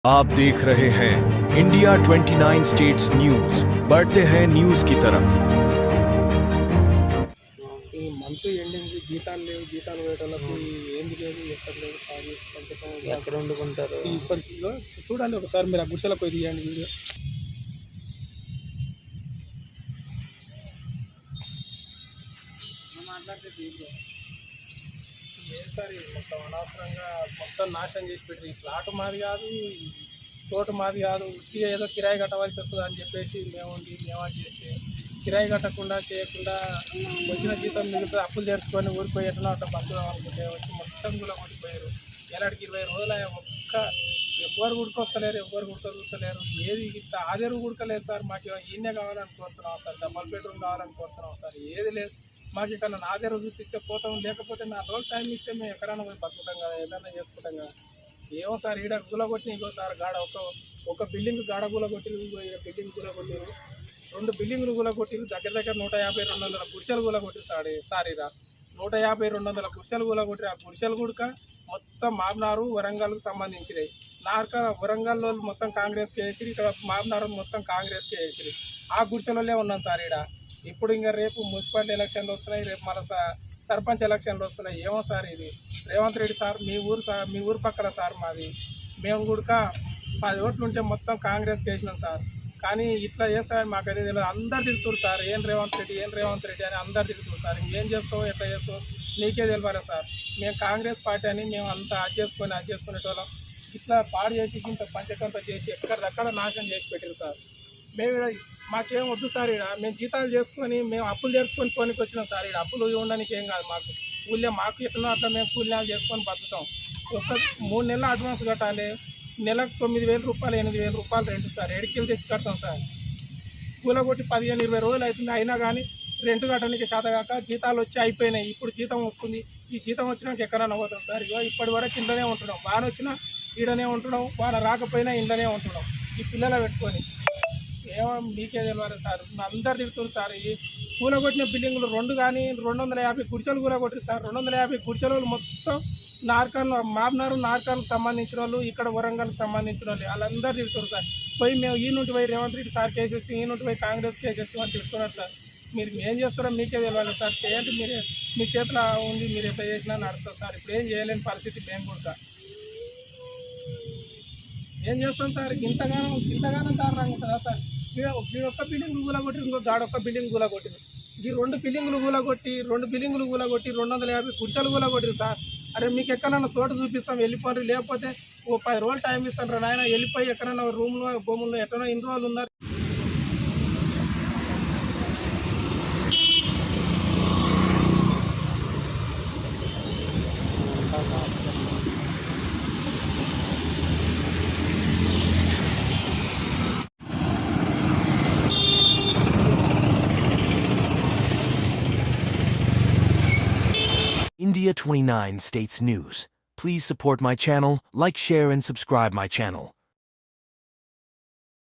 आप देख रहे हैं इंडिया 29 स्टेट्स न्यूज। बढ़ते हैं न्यूज की तरफ। ఈ మంత్ ఎండింగ్ జీతాలు లేవు, జీతాలు వేయటాలకు ఏంది లేదు, ఎక్కడ లేదు, ఖాళీ పంచకం ఎక్కడ వండుకుంటారు? ఇప్పటిలో చూడండి ఒకసారి మీరు ఆ గుడిసెలకు పోయి తీయండి వీడియో. మాట్లాడితే దీంట్లో ఏసారి మొత్తం అనవసరంగా మొత్తం నాశనం చేసి పెట్టారు. ఈ ప్లాట్ మాది కాదు, ఈ చోటు మాది కాదు, ఉట్టిగా ఏదో కిరాయి కట్టవలసి వస్తుంది అని చెప్పేసి మేము చేస్తే కిరాయి కట్టకుండా చేయకుండా వచ్చిన జీతం మిగతా అప్పులు తెరుచుకొని ఊరిపోయేటలో అట్లా పంచుదాం అనుకుంటే వచ్చి మొత్తం కూడా కొట్టిపోయారు. ఎలాంటికి 20 రోజులు ఒక్క ఎవ్వరు గుడికొస్తలేరు, ఎవ్వరు గుడితో చూస్తలేరు. ఏది ఇంత ఆదేరు గుడకలేదు సార్. మాకు ఈయనే కావాలని కోరుతున్నాం సార్, డబల్ బెడ్రూమ్ కావాలని కోరుతున్నాం సార్. ఏది లేదు మాకు ఇక్కడ ఆదేరు చూపిస్తే పోతాం, లేకపోతే 4 రోజులు టైం ఇస్తే మేము ఎక్కడైనా పోయి బతుకుతాం కదా, ఏదైనా చేసుకుంటాం కదా. ఏమో సార్ ఈడ గుల కొట్టిన ఇంకో సార్ గాడ ఒక బిల్డింగ్ గాడ గుల కొట్టిరు, బిల్డింగ్ గుల కొట్టిరు, 2 బిల్డింగ్లు గుల కొట్టిరు. దగ్గర 150-200 గుడిసెలు గుల కొట్టిరు సారీరా 150-200 గుడిసెలు గుల కొట్టిరు. ఆ గుడిసెలు కూడా మొత్తం మాబ్నారు వరంగల్కు సంబంధించినవి. వరంగల్లో మొత్తం కాంగ్రెస్కి వేసిరు, ఇక్కడ మాబ్నారు మొత్తం కాంగ్రెస్కి వేసిరు. ఆ గుడిసెలలో ఉన్నాం సార్ ఈడ. ఇప్పుడు ఇంకా రేపు మున్సిపాలిటీ ఎలక్షన్లు వస్తున్నాయి, రేపు మన సర్పంచ్ ఎలక్షన్లు వస్తున్నాయి. ఏమో సార్ ఇది రేవంత్ రెడ్డి సార్ మీ ఊరు పక్కన సార్ మాది. మేము కూడా 10 ఓట్లు ఉంటే మొత్తం కాంగ్రెస్కి వేసినాం సార్. కానీ ఇట్లా చేస్తారని మాకైతే తెలియదు. అందరు తిరుగుతారు సార్, ఏం రేవంత్ రెడ్డి అని అందరు తిరుగుతారు సార్. ఇంకేం చేస్తావు, ఎట్లా చేస్తావు నీకే తెలియాలి సార్. మేము కాంగ్రెస్ పార్టీ అని మేము అంతా అది చేసుకునేటోళ్ళం. ఇట్లా పాడు చేసి ఇంత పంచకంత చేసి ఎక్కడిదక్కడ నాశనం చేసి పెట్టారు సార్. మేము మాకేం వద్దు సార్. ఇక్కడ మేము జీతాలు చేసుకొని మేము అప్పులు తెరుచుకొని కొనికి వచ్చినాం సార్. ఇక్కడ అప్పులు ఉండడానికి ఏం కాదు మాకు. మాకు ఎట్లా అట్లా మేము కూలీనాలు చేసుకొని బతుకుతాం. ఒక 3 నెలలు అడ్వాన్స్ కట్టాలి, నెలకు 9,000 రూపాయలు 8,000 రూపాయలు రెంట్ సార్. ఎడికెళ్ళి తెచ్చి కడతాం సార్. కూలగొట్టి 15-20 రోజులు అవుతుంది, అయినా కానీ రెంట్ కట్టడానికి శాతగాక జీతాలు వచ్చి అయిపోయినాయి. ఇప్పుడు జీతం వస్తుంది, ఈ జీతం వచ్చినాక ఎక్కడైనా పోతాం సార్. ఇప్పటి వరకు ఇంట్లోనే ఉంటున్నాం. వాన వచ్చినా ఈడనే ఉంటున్నాం, వాన రాకపోయినా ఇంట్లోనే ఉంటున్నాం ఈ పిల్లల పెట్టుకొని. ఏమో మీకే తెలియాలి సార్. అందరు తిరుగుతారు సార్. ఈ కూలగొట్టిన బిల్డింగులు 2 కానీ 250 గుడిసెలు కూలగొట్టారు సార్. 250 గుడిసెలు మొత్తం నార్కాన్కు సంబంధించిన వాళ్ళు, ఇక్కడ వరంగల్కి సంబంధించిన వాళ్ళు, వాళ్ళందరూ తిరుగుతారు సార్. పోయి మేము ఈ నుండి పోయి రేవంత్ రెడ్డి సార్ కేసేస్తాం, ఈ నుండి పోయి కాంగ్రెస్ కేసేస్తాం అని తిరుగుతున్నారు సార్. మీరు ఏం చేస్తారో మీకే తెలియాలి సార్. చేయండి, మీ చేతిలో ఉంది, మీరు ఎట్లా చేసినా నడుస్తారు సార్. ఇప్పుడు ఏం చేయలేని పరిస్థితి మేము కూడా. ఏం చేస్తాం సార్? ఇంతగానో దారుణంగా ఉంటుందా సార్? వీడు ఒక్క బిల్డింగ్ గుల కొట్టి ఇంకో గాడొక్క బిల్డింగ్ గుల కొట్టింది. ఈ 2 బిల్డింగులు గుల కొట్టి 250 గుడిసెలు గుల కొట్టిరు సార్. అరే మీకు ఎక్కడన్నా చోటు చూపిస్తాం వెళ్ళిపోండి, లేకపోతే ఓ 10 రోజులు టైం ఇస్తాను రా నాయన, వెళ్ళిపోయి ఎక్కడన్నా రూమ్లో భూముల్లో ఎక్కడో ఇన్ని రోజులు ఉన్నారు. India 29 States News. Please support my channel, like, share and subscribe my channel.